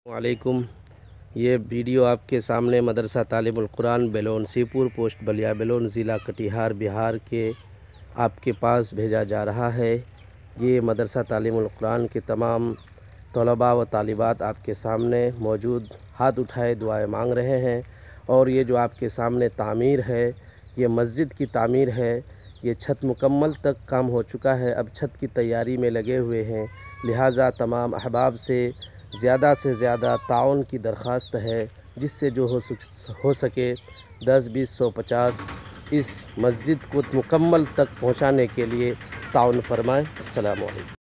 वालेकुम। ये वीडियो आपके सामने मदरसा तालिमुल कुरान बेलोन सिपुर पोस्ट बलियाबलून ज़िला कटिहार बिहार के आपके पास भेजा जा रहा है। ये मदरसा तालिमुल कुरान के तमाम तलबा व तालिबात आपके सामने मौजूद हाथ उठाए दुआएं मांग रहे हैं। और ये जो आपके सामने तामीर है, ये मस्जिद की तामीर है। ये छत मुकम्मल तक काम हो चुका है, अब छत की तैयारी में लगे हुए हैं। लिहाजा तमाम अहबाब से ज़्यादा ताउन की दरख्वास्त है, जिससे जो हो सके 10, 20, 100, 50 इस मस्जिद को मुकम्मल तक पहुंचाने के लिए ताउन फरमाएं। अस्सलामु अलैकुम।